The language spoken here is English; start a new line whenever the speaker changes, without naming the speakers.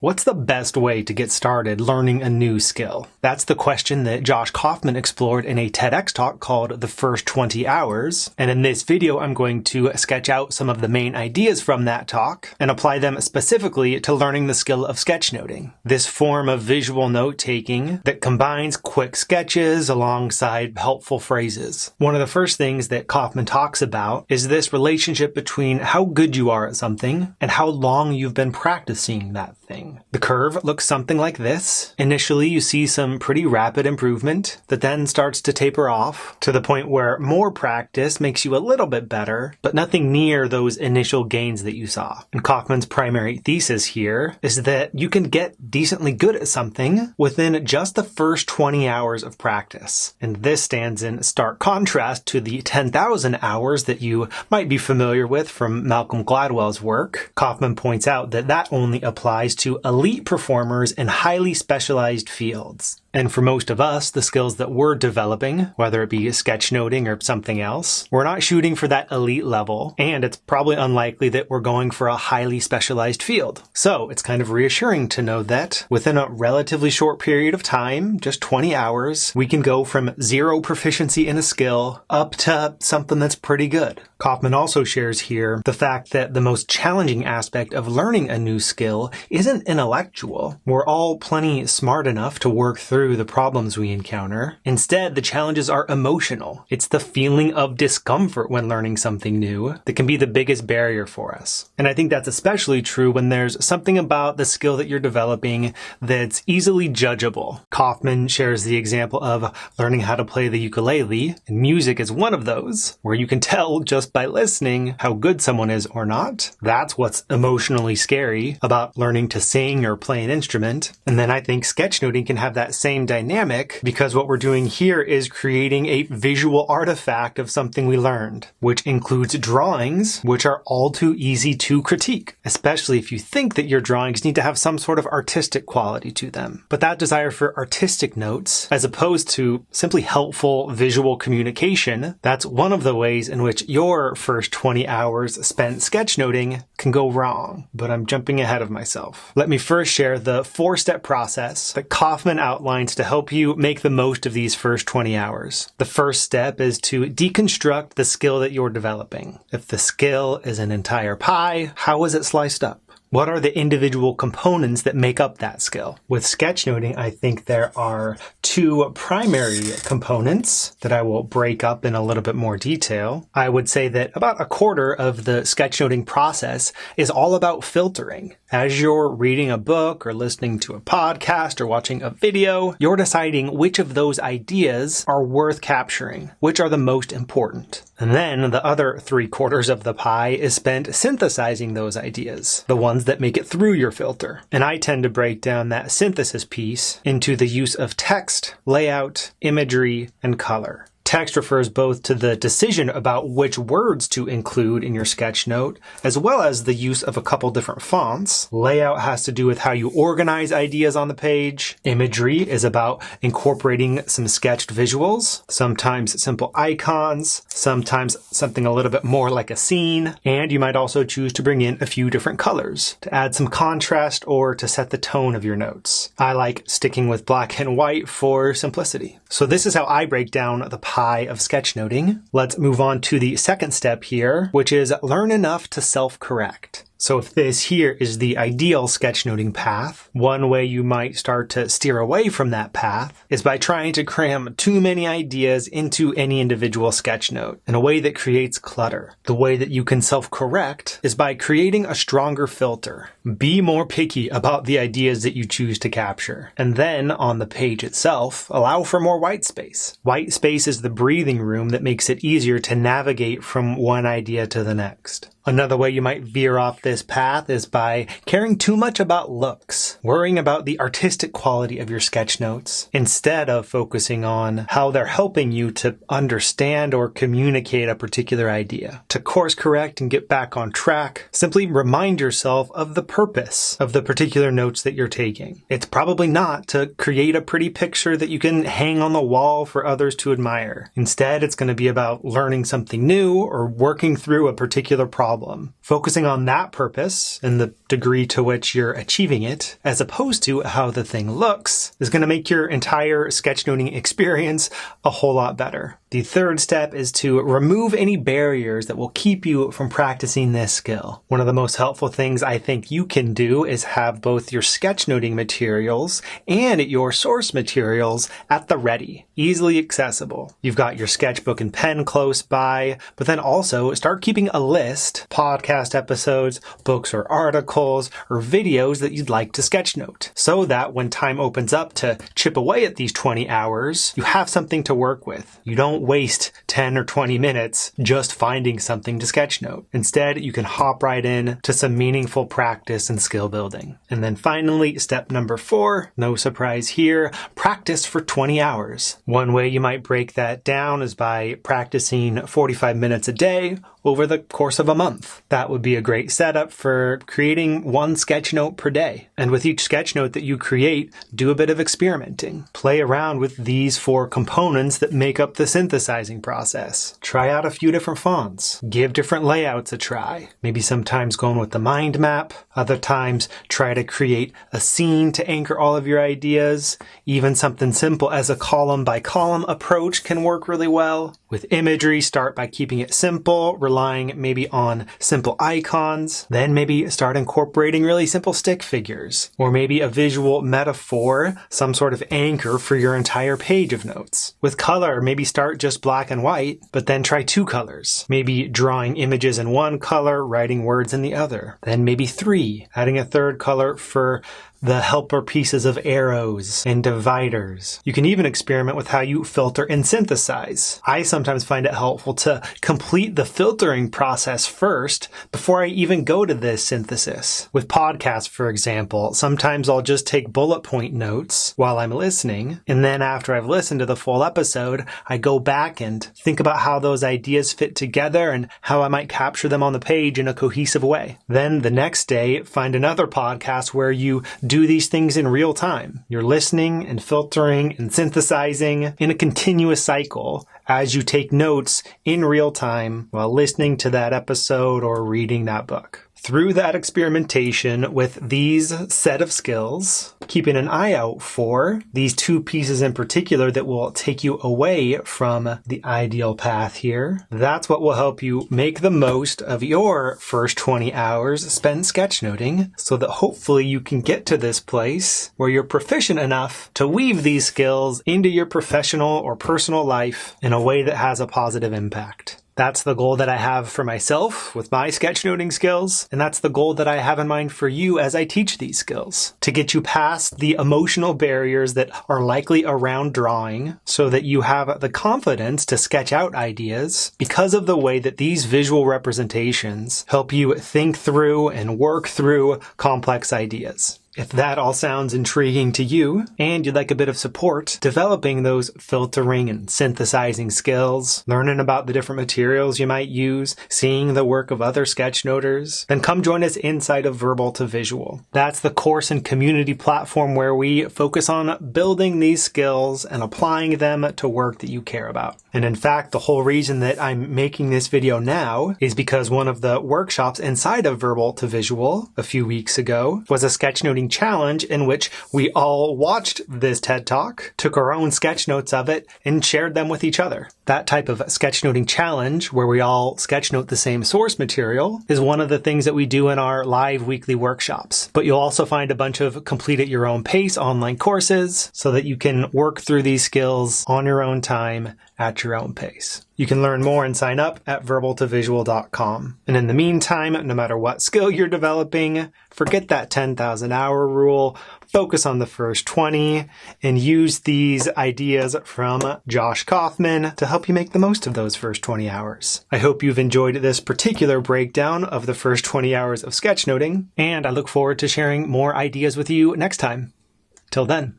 What's the best way to get started learning a new skill? That's the question that Josh Kaufman explored in a TEDx talk called The First 20 Hours. And in this video, I'm going to sketch out some of the main ideas from that talk and apply them specifically to learning the skill of sketchnoting. This form of visual note-taking that combines quick sketches alongside helpful phrases. One of the first things that Kaufman talks about is this relationship between how good you are at something and how long you've been practicing that thing. The curve looks something like this. Initially, you see some pretty rapid improvement that then starts to taper off to the point where more practice makes you a little bit better, but nothing near those initial gains that you saw. And Kaufman's primary thesis here is that you can get decently good at something within just the first 20 hours of practice. And this stands in stark contrast to the 10,000 hours that you might be familiar with from Malcolm Gladwell's work. Kaufman points out that that only applies to elite performers in highly specialized fields. And for most of us, the skills that we're developing, whether it be sketchnoting or something else, we're not shooting for that elite level, and it's probably unlikely that we're going for a highly specialized field. So it's kind of reassuring to know that within a relatively short period of time, just 20 hours, we can go from zero proficiency in a skill up to something that's pretty good. Kaufman also shares here the fact that the most challenging aspect of learning a new skill isn't intellectual. We're all plenty smart enough to work through the problems we encounter. Instead, the challenges are emotional. It's the feeling of discomfort when learning something new that can be the biggest barrier for us. And I think that's especially true when there's something about the skill that you're developing that's easily judgeable. Kaufman shares the example of learning how to play the ukulele, and music is one of those, where you can tell just by listening how good someone is or not. That's what's emotionally scary about learning to sing or play an instrument. And then I think sketchnoting can have that same dynamic, because what we're doing here is creating a visual artifact of something we learned, which includes drawings, which are all too easy to critique, especially if you think that your drawings need to have some sort of artistic quality to them. But that desire for artistic notes, as opposed to simply helpful visual communication, that's one of the ways in which your first 20 hours spent sketchnoting can go wrong. But I'm jumping ahead of myself. Let me first share the 4-step process that Kaufman outlines to help you make the most of these first 20 hours. The first step is to deconstruct the skill that you're developing. If the skill is an entire pie, how is it sliced up? What are the individual components that make up that skill? With sketchnoting, I think there are 2 primary components that I will break up in a little bit more detail. I would say that about a quarter of the sketchnoting process is all about filtering. As you're reading a book or listening to a podcast or watching a video, you're deciding which of those ideas are worth capturing, which are the most important. And then the other 3/4 of the pie is spent synthesizing those ideas, the ones that make it through your filter. And I tend to break down that synthesis piece into the use of text, layout, imagery, and color. Text refers both to the decision about which words to include in your sketch note, as well as the use of a couple different fonts. Layout has to do with how you organize ideas on the page. Imagery is about incorporating some sketched visuals, sometimes simple icons, sometimes something a little bit more like a scene. And you might also choose to bring in a few different colors to add some contrast or to set the tone of your notes. I like sticking with black and white for simplicity. So this is how I break down the pie of sketchnoting. Let's move on to the second step here, which is learn enough to self-correct. So if this here is the ideal sketchnoting path, one way you might start to steer away from that path is by trying to cram too many ideas into any individual sketchnote in a way that creates clutter. The way that you can self-correct is by creating a stronger filter. Be more picky about the ideas that you choose to capture. And then on the page itself, allow for more white space. White space is the breathing room that makes it easier to navigate from one idea to the next. Another way you might veer off this path is by caring too much about looks, worrying about the artistic quality of your sketch notes, instead of focusing on how they're helping you to understand or communicate a particular idea. To course correct and get back on track, simply remind yourself of the purpose of the particular notes that you're taking. It's probably not to create a pretty picture that you can hang on the wall for others to admire. Instead, it's going to be about learning something new or working through a particular problem. Focusing on that purpose and the degree to which you're achieving it, as opposed to how the thing looks, is going to make your entire sketchnoting experience a whole lot better. The third step is to remove any barriers that will keep you from practicing this skill. One of the most helpful things I think you can do is have both your sketchnoting materials and your source materials at the ready, easily accessible. You've got your sketchbook and pen close by, but then also start keeping a list, podcast episodes, books or articles, or videos that you'd like to sketchnote, so that when time opens up to chip away at these 20 hours, you have something to work with. You don't waste 10 or 20 minutes just finding something to sketchnote. Instead, you can hop right in to some meaningful practice and skill building. And then finally, step number 4, no surprise here, practice for 20 hours. One way you might break that down is by practicing 45 minutes a day over the course of a month. That would be a great setup for creating one sketch note per day. And with each sketch note that you create, do a bit of experimenting. Play around with these 4 components that make up the synthesizing process. Try out a few different fonts. Give different layouts a try. Maybe sometimes going with the mind map. Other times, try to create a scene to anchor all of your ideas. Even something simple as a column by column approach can work really well. With imagery, start by keeping it simple, relying maybe on simple icons. Then maybe start incorporating really simple stick figures, or maybe a visual metaphor, some sort of anchor for your entire page of notes. With color, maybe start just black and white, but then try 2 colors. Maybe drawing images in one color, writing words in the other. Then maybe 3, adding a third color for the helper pieces of arrows and dividers. You can even experiment with how you filter and synthesize. I sometimes find it helpful to complete the filtering process first before I even go to this synthesis. With podcasts, for example, sometimes I'll just take bullet point notes while I'm listening, and then after I've listened to the full episode, I go back and think about how those ideas fit together and how I might capture them on the page in a cohesive way. Then the next day, find another podcast where you do these things in real time. You're listening and filtering and synthesizing in a continuous cycle as you take notes in real time while listening to that episode or reading that book. Through that experimentation with these set of skills, keeping an eye out for these 2 pieces in particular that will take you away from the ideal path here. That's what will help you make the most of your first 20 hours spent sketchnoting, so that hopefully you can get to this place where you're proficient enough to weave these skills into your professional or personal life in a way that has a positive impact. That's the goal that I have for myself with my sketchnoting skills, and that's the goal that I have in mind for you as I teach these skills, to get you past the emotional barriers that are likely around drawing so that you have the confidence to sketch out ideas because of the way that these visual representations help you think through and work through complex ideas. If that all sounds intriguing to you, and you'd like a bit of support developing those filtering and synthesizing skills, learning about the different materials you might use, seeing the work of other sketchnoters, then come join us inside of Verbal to Visual. That's the course and community platform where we focus on building these skills and applying them to work that you care about. And in fact, the whole reason that I'm making this video now is because one of the workshops inside of Verbal to Visual a few weeks ago was a sketchnoting challenge in which we all watched this TED Talk, took our own sketch notes of it, and shared them with each other. That type of sketchnoting challenge, where we all sketchnote the same source material, is one of the things that we do in our live weekly workshops. But you'll also find a bunch of complete at your own pace online courses so that you can work through these skills on your own time at your own pace. You can learn more and sign up at verbaltovisual.com. And in the meantime, no matter what skill you're developing, forget that 10,000 hour rule, focus on the first 20, and use these ideas from Josh Kaufman to help you make the most of those first 20 hours. I hope you've enjoyed this particular breakdown of the first 20 hours of sketchnoting, and I look forward to sharing more ideas with you next time. Till then.